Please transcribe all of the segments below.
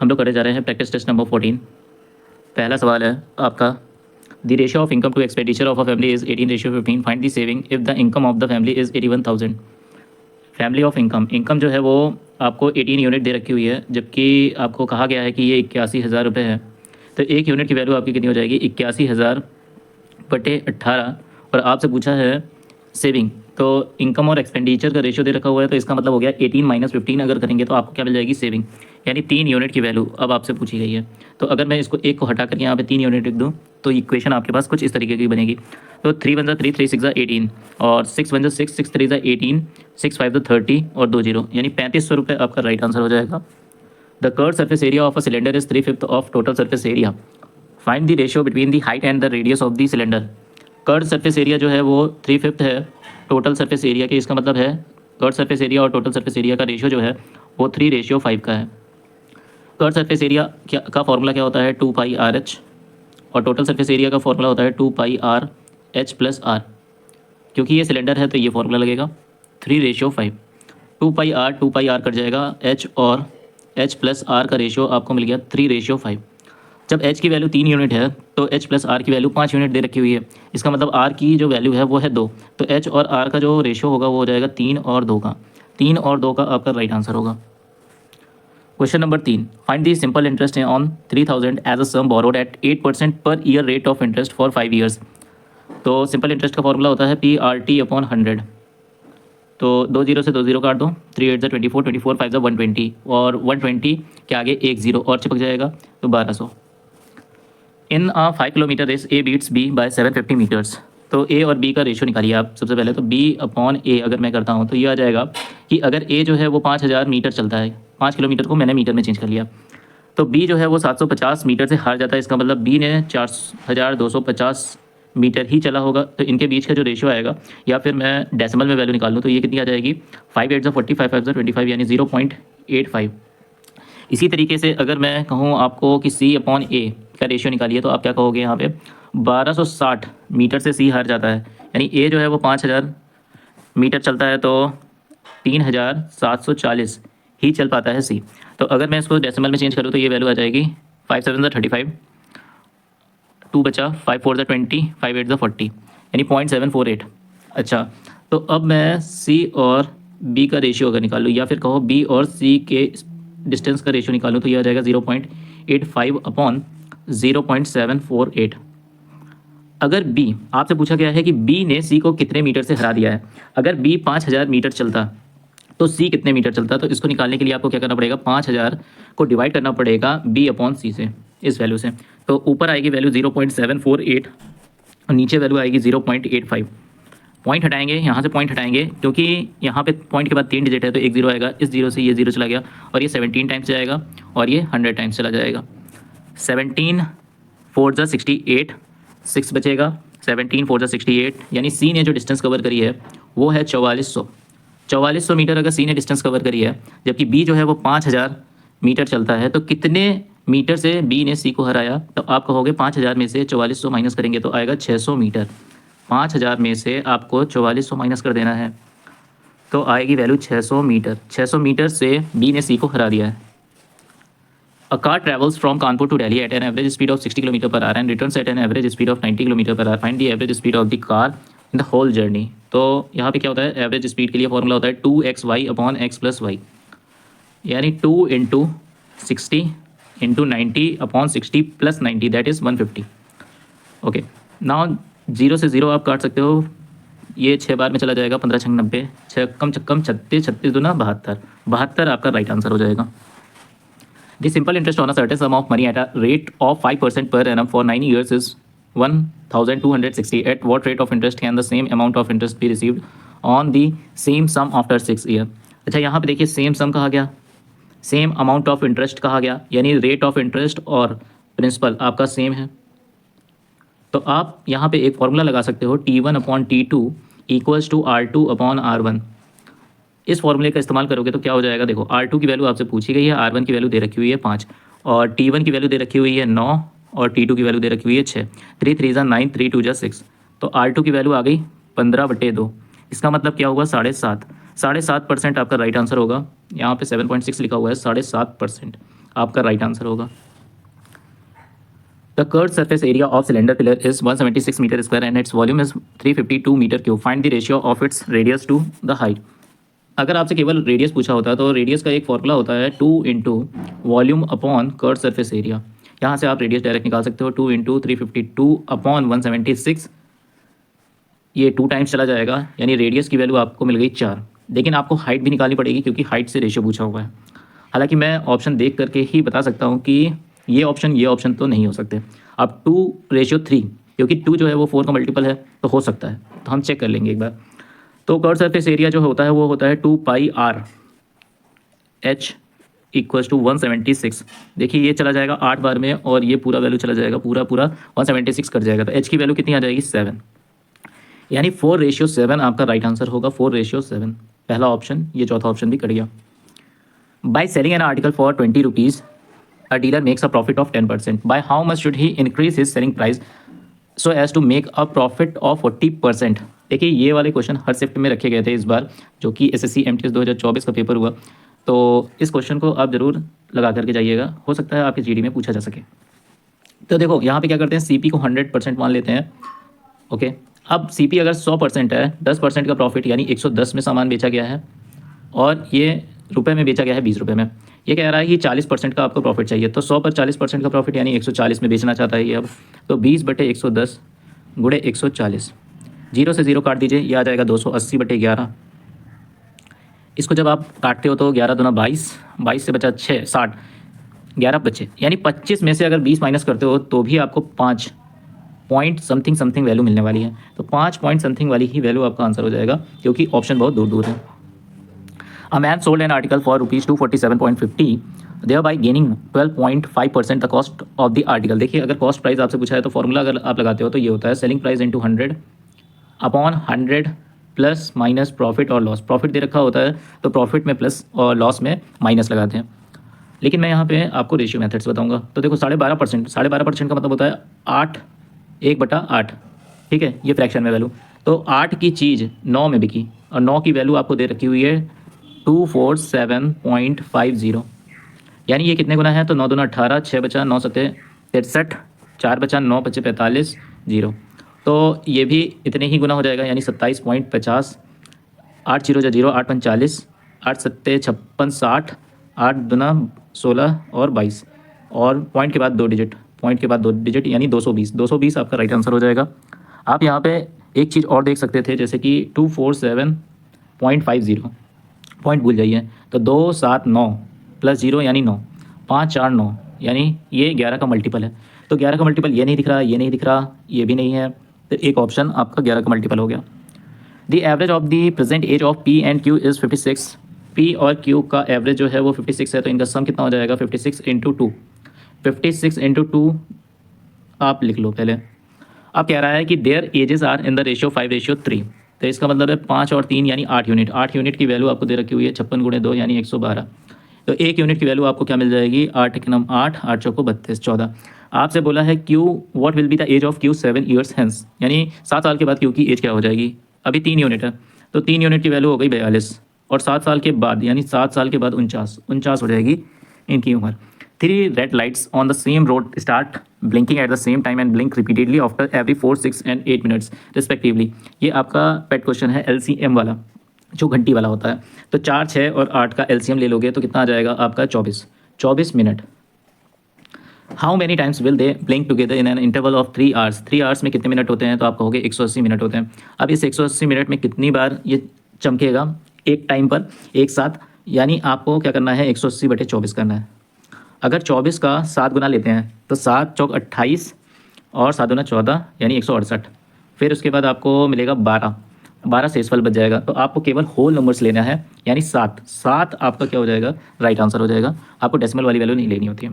हम लोग करने जा रहे हैं प्रैक्टिस टेस्ट नंबर 14। पहला सवाल है आपका, the ratio of income to expenditure of a family is 18:15। Find the saving if the income of the family is 81,000। Family of income जो है वो आपको 18 यूनिट दे रखी हुई है, जबकि आपको कहा गया है कि ये 81,000 रुपये है। तो एक यूनिट की वैल्यू आपकी कितनी हो जाएगी? 81,000 बटे 18। और आपसे पूछा है सेविंग, तो इनकम और एक्सपेंडिचर का रेशियो दे रखा हुआ है, तो इसका मतलब हो गया 18 माइनस 15 अगर करेंगे तो आपको क्या मिल जाएगी? सेविंग, यानी 3 यूनिट की वैल्यू अब आपसे पूछी गई है। तो अगर मैं इसको एक को हटा करके यहाँ पे 3 यूनिट लिख दूँ तो इक्वेशन आपके पास कुछ इस तरीके की बनेगी। तो 3 1 3, 3 6 18 और 6 1 6, 6 3 18, 6 5 30 और 2 0, यानी 3500 रुपये आपका राइट आंसर हो जाएगा। The curve surface area of a cylinder is 3/5 of total surface area. Find the ratio between the height and the radius of the cylinder. Curve surface area जो है वो 3/5 है टोटल सरफेस एरिया के। इसका मतलब है कर्व सरफेस एरिया और total surface area का रेशियो जो है वो 3:5 का है। कर्व सरफेस एरिया क्या का फॉर्मूला क्या होता है? 2πRh, और टोटल सरफेस एरिया का फॉर्मूला होता है 2πRh प्लस आर। क्योंकि ये सिलेंडर है तो ये फॉर्मूला लगेगा 3:5। 2πr कट जाएगा, h और h प्लस आर का रेशियो आपको मिल गया 3:5। जब h की वैल्यू 3 यूनिट है तो h प्लस आर की वैल्यू 5 यूनिट दे रखी हुई है। इसका मतलब r की जो वैल्यू है वो है 2, तो h और r का जो रेशियो होगा वो हो जाएगा 3 और 2 का। 3 और 2 का आपका राइट आंसर होगा। Question number 3, find the simple interest on 3000 as a sum borrowed at 8% per year rate of interest for 5 years. तो सिंपल इंटरेस्ट का फॉर्मूला होता है PRT/100। तो 2 0 से 2 0 काट दो, 3 8 24, 24 5 120, और 120 के आगे 1 0 और चिपक जाएगा तो 1200। In 5 kilometre race A beats B by 750 metres. तो ए और बी का रेशियो निकालिए आप। सबसे पहले तो B/A अगर मैं करता हूँ तो ये आ जाएगा कि अगर ए जो है वो 5000 मीटर चलता है, 5 किलोमीटर को मैंने मीटर में चेंज कर लिया, तो बी जो है वो 750 मीटर से हार जाता है। इसका मतलब बी ने 4250 मीटर ही चला होगा। तो इनके बीच का जो रेशियो आएगा, या फिर मैं डेसिमल में वैल्यू निकाल लूँ तो ये कितनी आ जाएगी? 5 8 40, 5 5 25, यानी 0.85। इसी तरीके से अगर मैं कहूँ आपको कि C/A का रेशियो निकालिए तो आप क्या कहोगे? यहाँ पे 1260 मीटर से C हार जाता है, यानी A जो है वो 5000 मीटर चलता है तो 3740 ही चल पाता है C। तो अगर मैं इसको डेसिमल में चेंज करूँ तो ये वैल्यू आ जाएगी 5 7 35, 2 बचा, 5 4 20, 5 8 40, यानी 0.748। अच्छा, तो अब मैं C और B का रेशियो अगर निकालूँ, या फिर कहो B और C के डिस्टेंस का रेशियो निकालूँ, तो ये आ जाएगा 0.85/0.748। अगर B आपसे पूछा गया है कि B ने C को कितने मीटर से हरा दिया है। अगर B 5000 मीटर चलता तो C कितने मीटर चलता? तो इसको निकालने के लिए आपको क्या करना पड़ेगा? 5000 को डिवाइड करना पड़ेगा B/C से, इस वैल्यू से। तो ऊपर आएगी वैल्यू 0.748 और नीचे वैल्यू आएगी 0.85। पॉइंट हटाएंगे, यहाँ से पॉइंट हटाएंगे, क्योंकि यहाँ पे पॉइंट के बाद 3 डिजिट है तो 1 0 आएगा। इस 0 से ये 0 चला गया और ये 17 टाइम्स जाएगा और ये 100 टाइम्स चला जाएगा। 17 4 68, 6 बचेगा, 17 4 68, यानी C ने जो डिस्टेंस कवर करी है वो है 4400। 4400 मीटर अगर C ने डिस्टेंस कवर करी है, जबकि B जो है वो 5000 मीटर चलता है, तो कितने मीटर से B ने C को हराया? तो आप कहोगे 5000 में से 4400 माइनस करेंगे तो आएगा 600 मीटर। 5000 में से आपको 4400 माइनस कर देना है तो आएगी वैल्यू 600 मीटर। 600 मीटर से B ने C को हरा दिया है। A car travels from Kanpur to Delhi at an average speed of 60 km per hour and returns at an average speed of 90 km per hour. Find the average speed of the car in the whole journey. तो यहाँ पे क्या होता है? Average speed के लिए formula होता है 2xy/x+y, यानी 2 × 60 × 90/60 + 90, दैट इज़ 150। ओके, नाउ 0 से 0 आप काट सकते हो। ये 6 बार में चला जाएगा, 15 छंग 90, 6 कम 36, 36 दूना 72, 72 आपका राइट आंसर हो जाएगा। The simple interest on a certain sum of money at a rate of 5% per annum for 9 years is 1260. At what rate of interest can the same amount of interest be received on the same sum after 6 years? अच्छा, यहाँ पे देखिए same सम कहा गया, same amount of interest कहा गया, यानी rate of interest और प्रिंसिपल आपका सेम है। तो आप यहाँ पे एक फॉर्मूला लगा सकते हो T1/T2 = R2/R1। इस फॉर्मूले का इस्तेमाल करोगे तो क्या हो जाएगा? देखो, R2 की वैल्यू आपसे पूछी गई है, R1 की वैल्यू दे रखी हुई है 5, और T1 की वैल्यू दे रखी हुई है 9, और T2 की वैल्यू दे रखी हुई है 6। 3 3 9, 3 2 6, तो R2 की वैल्यू आ गई 15/2। इसका मतलब क्या होगा? 7.5%। 7.5% आपका राइट आंसर होगा। यहाँ पे 7.6 लिखा हुआ है, 7.5%। आपका राइट आंसर होगा। The curve surface area of cylinder pillar is 176 metre square and its volume is 352 metre cube, find the ratio of its radius to the height. अगर आपसे केवल रेडियस पूछा होता है तो रेडियस का एक फॉर्मूला होता है 2 into volume upon curve surface area. यहाँ से आप रेडियस डायरेक्ट निकाल सकते हो, 2 इंटू 352 अपॉन 176, ये 2 टाइम्स चला जाएगा, यानी रेडियस की वैल्यू आपको मिल गई 4। लेकिन आपको हाइट भी निकालनी पड़ेगी क्योंकि हाइट से रेशियो पूछा हुआ है। हालांकि मैं ऑप्शन देख करके ही बता सकता हूँ कि ये ऑप्शन तो नहीं हो सकते। अब 2:3, क्योंकि 2 जो है वो 4 का मल्टीपल है तो हो सकता है, तो हम चेक कर लेंगे एक बार। तो कर्व सरफेस एरिया जो होता है वो होता है 2 पाई r h इक्वल्स टू 176। देखिए ये चला जाएगा 8 बार में और ये पूरा वैल्यू चला जाएगा, पूरा 176 कट जाएगा, तो h की वैल्यू कितनी आ जाएगी 7, यानी 4:7 आपका राइट आंसर होगा, 4:7 पहला ऑप्शन। ये चौथा ऑप्शन भी कट गया। By selling an article for 20 rupees a dealer makes a profit of 10%। By how much should he increase his selling price so as to make a profit of 40%। देखिए ये वाले question हर shift में रखे गए थे इस बार, जो कि SSC MTS 2024 का पेपर हुआ। तो इस क्वेश्चन को आप ज़रूर लगा करके जाइएगा, हो सकता है आपके GD में पूछा जा सके। तो देखो यहाँ पे क्या करते हैं, CP को 100% मान लेते हैं। ओके, अब CP अगर 100% है, 10% का प्रॉफिट यानी 110 में सामान बेचा गया है और ये रुपए में बेचा गया है 20 रुपये में। ये कह रहा है कि 40% का आपको प्रॉफिट चाहिए, तो 100 पर 40% का प्रॉफिट यानी 140 में बेचना चाहता है ये अब। तो 20/110 गुणे 140, 0 से 0 काट दीजिए, ये आ जाएगा 280/11। इसको जब आप काटते हो तो 11 दूना 22, 22 से बचा 6, 60, 11 बचे, यानी 25 में से अगर 20 माइनस करते हो तो भी आपको 5 पॉइंट समथिंग वैल्यू मिलने वाली है। तो 5 पॉइंट समथिंग वाली ही वैल्यू आपका आंसर हो जाएगा, क्योंकि ऑप्शन बहुत दूर दूर है। A man sold an article for rupees 247.50, thereby gaining 12.5% the cost of the article। देखिए अगर कॉस्ट प्राइस आपसे पूछा है तो फॉर्मूला अगर आप लगाते हो तो ये होता है selling price into 100 upon 100 plus minus profit और लॉस। प्रॉफिट दे रखा होता है तो प्रॉफिट में प्लस और लॉस में माइनस लगाते हैं। लेकिन मैं यहाँ पे आपको रेशियो मेथड्स बताऊँगा। तो देखो 12.5% का मतलब होता है 8 1/8, ठीक है, ये फ्रैक्शन में वैल्यू। तो 8 की चीज़ 9 में बिकी और 9 की वैल्यू आपको दे रखी हुई है 247.50, यानी ये कितने गुना है, तो 9 दूना 18, 6 बचा 9 सत्ते 63, 4 बचा 9 बचे 45, 0, तो ये भी इतने ही गुना हो जाएगा, यानी 27.50। 8 0 0, 8 5 40, 8 सत्ते 56 60, 8 दूना 16 और 22, और पॉइंट के बाद 2 डिजिट यानी 220 आपका राइट आंसर हो जाएगा। आप यहाँ पे एक चीज़ और देख सकते थे, जैसे कि 247.50, पॉइंट भूल जाइए, तो 2 7 9 प्लस 0 यानी 9, 5 4 9, यानी ये 11 का मल्टीपल है। तो 11 का मल्टीपल ये नहीं दिख रहा, ये नहीं दिख रहा, ये भी नहीं है, तो एक ऑप्शन आपका 11 का मल्टीपल हो गया। The average of the present age of P and Q is 56। P और Q का एवरेज जो है वो 56 है, तो इनका सम कितना हो जाएगा 56 इंटू 2। 56 इंटू 2 आप लिख लो पहले। अब कह रहा है कि their ages are in the ratio 5:3, तो इसका मतलब है 5 और 3 यानी 8 यूनिट। 8 यूनिट की वैल्यू आपको दे रखी हुई है 56 गुणे 2 यानी 112। तो एक यूनिट की वैल्यू आपको क्या मिल जाएगी, 8 एक नम 8, 8 चौको 32, 14। आपसे बोला है Q what will be the age of Q 7 years hence, यानी 7 साल के बाद Q की एज क्या हो जाएगी। अभी 3 यूनिट है, तो 3 यूनिट की वैल्यू हो गई 42, और 7 साल के बाद यानी 7 साल के बाद 49 हो जाएगी इनकी उम्र। 3 red lights on the same road start blinking at the same time and blink repeatedly after every 4 6 and 8 minutes respectively. ये आपका पेट क्वेश्चन है LCM वाला, जो घंटी वाला होता है। तो 4 6 और 8 का LCM ले लोगे तो कितना आ जाएगा आपका 24 minute. How many times will they blink together in an interval of 3 hours. 3 hours में कितने मिनट होते हैं, तो आप कहोगे 180 मिनट होते हैं। अब इस 180 मिनट में कितनी बार ये चमकेगा एक टाइम पर एक साथ, यानी आपको क्या करना है 180/24 करना है। अगर 24 का 7 गुना लेते हैं तो 7 चौक 28 और 7 गुना 14 यानी 168। फिर उसके बाद आपको मिलेगा 12 शेषफल बच जाएगा। तो आपको केवल होल नंबर्स लेना है, यानी 7 आपका क्या हो जाएगा, राइट आंसर हो जाएगा। आपको डेसिमल वाली वैल्यू नहीं लेनी होती है।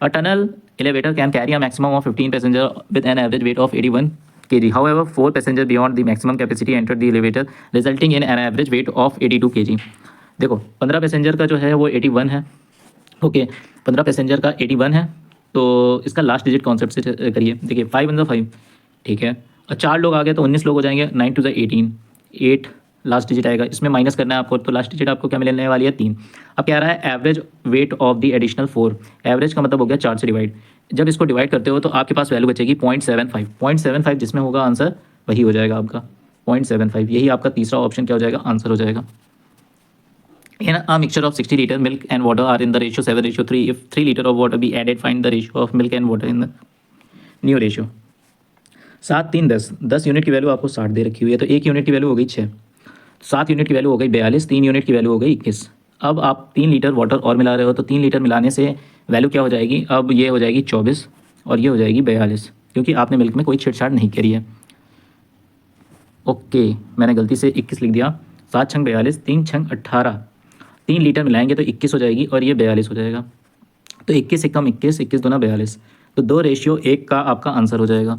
A tunnel elevator can carry a maximum of 15 passenger with an average weight of 81 kg. However, 4 passenger beyond the maximum capacity enter the elevator resulting in an average weight of 82 kg. देखो 15 passenger का जो है वो 81 है। Okay 15 passenger का 81 है, तो इसका लास्ट डिजिट कॉन्सेप्ट से करिए। देखिए 5 1 5, ठीक है, और 4 लोग आ गए तो 19 लोग हो जाएंगे, 9 2 18, 8 लास्ट डिजिट आएगा, इसमें माइनस करना है आपको, तो लास्ट डिजिट आपको क्या मिलने वाली है 3। अब क्या आ रहा है average weight of the additional 4, average का मतलब हो गया 4 से डिवाइड, जब इसको डिवाइड करते हो तो आपके पास वैल्यू बचेगी 0.75, 0.75 जिसमें होगा आंसर वही हो जाएगा आपका 0.75, यही आपका तीसरा ऑप्शन क्या हो जाएगा आंसर हो जाएगा। In a mixture of 60 liter milk and water are in the ratio 7:3. If 3 liter of water be added, find the ratio of milk and water in the new ratio. 7 3 10, 10 unit की value आपको 60 दे रखी हुई है, तो 1 unit की value हो गई 6, 7 unit की वैल्यू हो गई 42, 3 यूनिट की वैल्यू हो गई 21। अब आप 3 लीटर वाटर और मिला रहे हो, तो 3 लीटर मिलाने से वैल्यू क्या हो जाएगी, अब ये हो जाएगी 24 और ये हो जाएगी 42, क्योंकि आपने मिल्क में कोई छेड़छाड़ नहीं करी है। ओके, मैंने गलती से 21 लिख दिया, 7 छंग 42, 3 छंग 18, 3 लीटर मिलाएंगे तो 21 हो जाएगी और ये 42 हो जाएगा, तो 21 एकम 21, 21 दूना 42, तो 2:1 का आपका आंसर हो जाएगा।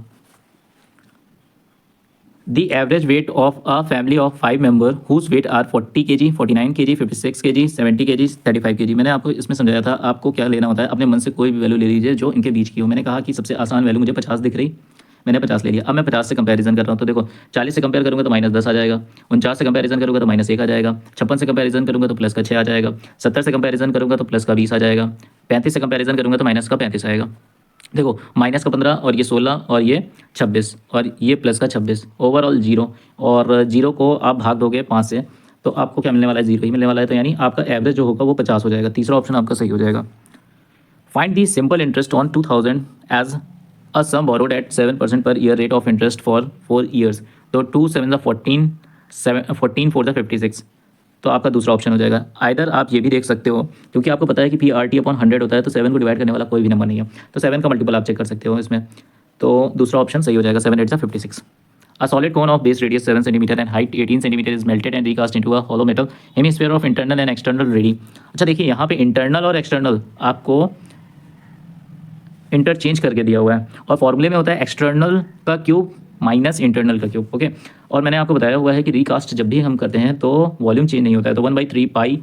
The average weight of a family of 5 member whose weight are 40 kg, 49 kg, 56 kg, 70 kg, 35 kg। मैंने आपको इसमें समझाया था आपको क्या लेना होता है, अपने मन से कोई भी वैल्यू ले लीजिए जो इनके बीच की हो। मैंने कहा कि सबसे आसान वैल्यू मुझे 50 दिख रही, मैंने 50 ले लिया। अब मैं 50 से कंपैरिजन कर रहा हूँ, तो देखो 40 से कंपेयर करूँगा तो -10 आ जाएगा, 49 से कंपैरिजन करूँगा तो -1 आ जाएगा, 56 से कंपैरिजन करूँगा तो प्लस का 6 आ जाएगा, 70 से कंपैरिजन करूँगा तो प्लस का 20 आ जाएगा, 35 से कंपैरिजन करूँगा तो माइनस का 35 आएगा। देखो माइनस का 15 और ये 16 और ये 26 और ये प्लस का 26, ओवरऑल 0, और 0 को आप भाग दोगे 5 से तो आपको क्या मिलने वाला है, 0 ही मिलने वाला है, तो यानी आपका एवरेज जो होगा वो 50 हो जाएगा। तीसरा ऑप्शन आपका सही हो जाएगा। Find the simple interest on 2000 as a sum borrowed at 7% per year rate of interest for 4 years, तो 2 7 14, 14 4 56, तो आपका दूसरा ऑप्शन हो जाएगा। आइदर आप ये भी देख सकते हो, क्योंकि आपको पता है कि PRT/100 होता है, तो 7 को डिवाइड करने वाला कोई भी नंबर नहीं है, तो 7 का मल्टीपल आप चेक कर सकते हो इसमें, तो दूसरा ऑप्शन सही हो जाएगा, 7 8 56। A solid cone of base radius 7 cm and height 18 cm is melted and recast into a hollow metal hemisphere of internal and external ready। अच्छा देखिए यहाँ पे इंटरनल और एक्सटर्नल आपको इंटरचेंज करके दिया हुआ है, और फॉर्मूले में होता है एक्सटर्नल का क्यूब माइनस इंटरनल का क्यूब। ओके, और मैंने आपको बताया हुआ है कि रिकास्ट जब भी हम करते हैं तो वॉल्यूम चेंज नहीं होता है, तो 1/3 पाई,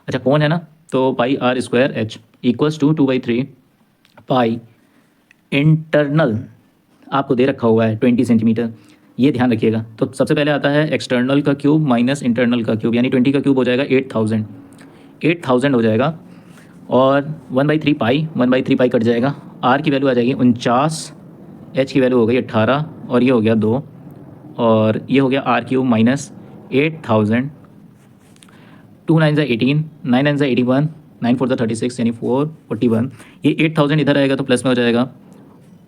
अच्छा कौन है ना, तो pi r² h equals to 2/3 pi internal आपको दे रखा हुआ है 20 सेंटीमीटर, ये ध्यान रखिएगा। तो सबसे पहले आता है एक्सटर्नल का क्यूब माइनस इंटरनल का क्यूब, यानी 20 का क्यूब हो जाएगा 8000 हो जाएगा, और 1/3 पाई, 1/3 पाई कट जाएगा, r की वैल्यू आ जाएगी 49, h की वैल्यू हो गई 18 और ये हो गया 2, और ये हो गया r³ माइनस 8000, 2 9 18, 9 9 81, 9 4 36, यानी 441, ये 8000 इधर आएगा तो प्लस में हो जाएगा,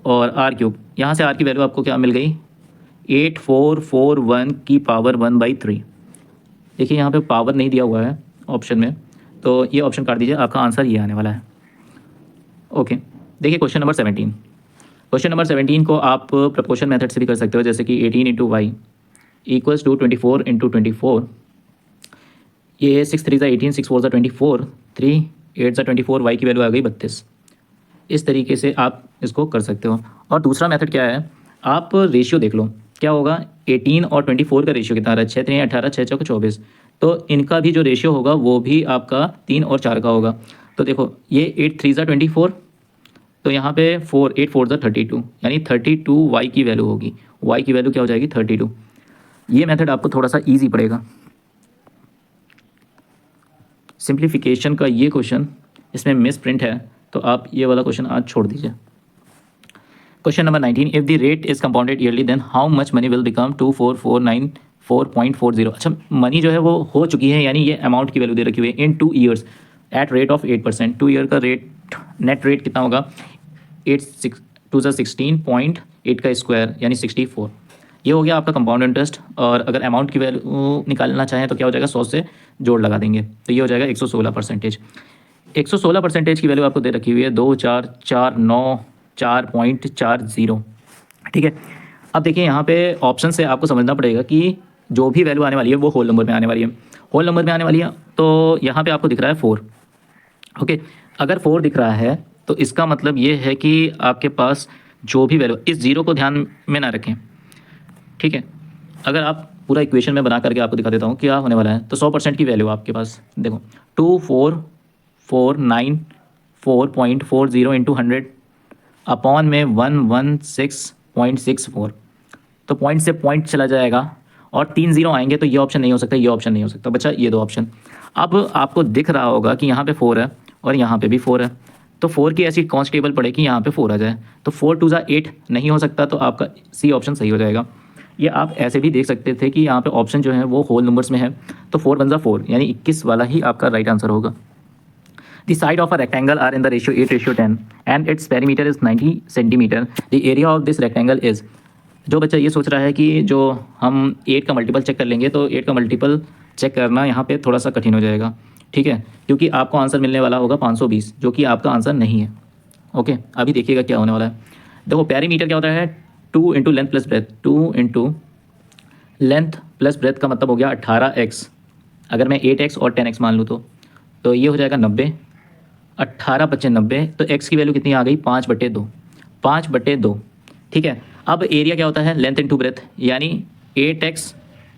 और r³ यहाँ से r की वैल्यू आपको क्या मिल गई 8441 की पावर 1/3। देखिए यहाँ पे पावर नहीं दिया हुआ है ऑप्शन में, तो ये ऑप्शन काट दीजिए, आपका आंसर ये आने वाला है। ओके, देखिए क्वेश्चन नंबर 17। क्वेश्चन नंबर 17 को आप प्रपोर्शन मेथड से भी कर सकते हो, जैसे कि 18 × y इक्वल्स टू 24 × 24, ये 6 3 18, 6 4 24, 3 8 24, y की वैल्यू आ गई 32। इस तरीके से आप इसको कर सकते हो। और दूसरा मेथड क्या है, आप रेशियो देख लो क्या होगा, 18 और 24 का रेशियो कितना आ रहा है, 6 3 18, 6 4 24, तो इनका भी जो रेशियो होगा वो भी आपका 3 और 4 का होगा। तो देखो ये 8 3 24, तो यहाँ पे 4 8 4 32, यानी 32 y की वैल्यू होगी, y की वैल्यू क्या हो जाएगी 32। ये मेथड आपको थोड़ा सा ईजी पड़ेगा। सिंप्लीफिकेशन का ये क्वेश्चन इसमें मिस प्रिंट है, तो आप ये वाला क्वेश्चन आज छोड़ दीजिए। Question number 19, if the rate is compounded yearly then how much money will become 24494.40। अच्छा मनी जो है वो हो चुकी है, यानी ये अमाउंट की वैल्यू दे रखी हुई है इन 2 years at rate of 8%। 2 year का रेट नेट रेट कितना होगा 8 6 2 16.8 का स्क्वायर यानी 64। ये हो गया आपका कंपाउंड इंटरेस्ट, और अगर अमाउंट की वैल्यू निकालना चाहें तो क्या हो जाएगा 100 से जोड़ लगा देंगे, तो ये हो जाएगा 116%। 116% की वैल्यू आपको दे रखी हुई है 2449.40। ठीक है, अब देखिए यहाँ पे ऑप्शन से आपको समझना पड़ेगा कि जो भी वैल्यू आने वाली है वो होल नंबर में आने वाली है, होल नंबर में आने वाली है। तो यहाँ पे आपको दिख रहा है 4। ओके, अगर 4 दिख रहा है तो इसका मतलब ये है कि आपके पास जो भी वैल्यू, इस जीरो को ध्यान में ना रखें, ठीक है। अगर आप पूरा इक्वेशन में बना करके आपको दिखा देता हूँ क्या होने वाला है, तो 100% की वैल्यू आपके पास देखो 2449.40 इंटू 100 अपॉन में 116.64, तो पॉइंट से पॉइंट चला जाएगा और 3 0 आएंगे तो ये ऑप्शन नहीं हो सकता, ये ऑप्शन नहीं हो सकता। बच्चा ये दो ऑप्शन। अब आपको दिख रहा होगा कि यहाँ पे 4 है और यहाँ पे भी 4 है, तो 4 की ऐसी कांस्टेबल पड़े कि यहाँ पे 4 आ जाए, तो 4 2 ज़ा 8 नहीं हो सकता, तो आपका सी ऑप्शन सही हो जाएगा। ये आप ऐसे भी देख सकते थे कि यहाँ पे ऑप्शन जो है वो होल नंबर्स में है, तो 4 1 ज़ा 4 यानी 21 वाला ही आपका राइट आंसर होगा। The side of a rectangle are in the ratio 8:10 and its perimeter is 90 centimeter. The area of this rectangle is। जो बच्चा ये सोच रहा है कि जो हम 8 का मल्टीपल चेक कर लेंगे तो 8 का मल्टीपल चेक करना यहाँ पे थोड़ा सा कठिन हो जाएगा, ठीक है, क्योंकि आपको आंसर मिलने वाला होगा 520, जो कि आपका आंसर नहीं है। ओके, अभी देखिएगा क्या होने वाला है। देखो पेरीमीटर क्या होता है, 2 into length plus breadth, 2 into length plus breadth का मतलब हो गया 18x। अगर मैं 8x और 10x मान लूँ तो ये हो जाएगा 90, 18 25 90, तो x की वैल्यू कितनी आ गई, 5/2, 5/2, ठीक है। अब एरिया क्या होता है, लेंथ इंटू ब्रेथ, यानी 8x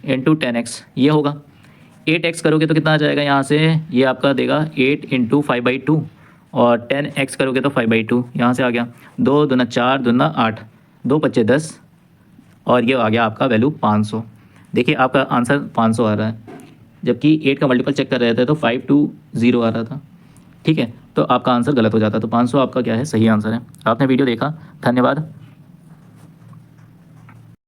इंटू 10x ये होगा। 8x करोगे तो कितना आ जाएगा यहाँ से, ये आपका देगा 8 इंटू 5/2, और 10x करोगे तो 5/2 यहाँ से आ गया, 2 दूना 4 दूना 8, 2 25 10, और ये आ गया आपका वैल्यू 500। देखिए आपका आंसर 500 आ रहा है, जबकि 8 का मल्टीपल चेक कर रहे थे तो 520 आ रहा था, ठीक है, तो आपका आंसर गलत हो जाता। तो 500 आपका क्या है, सही आंसर है। आपने वीडियो देखा, धन्यवाद।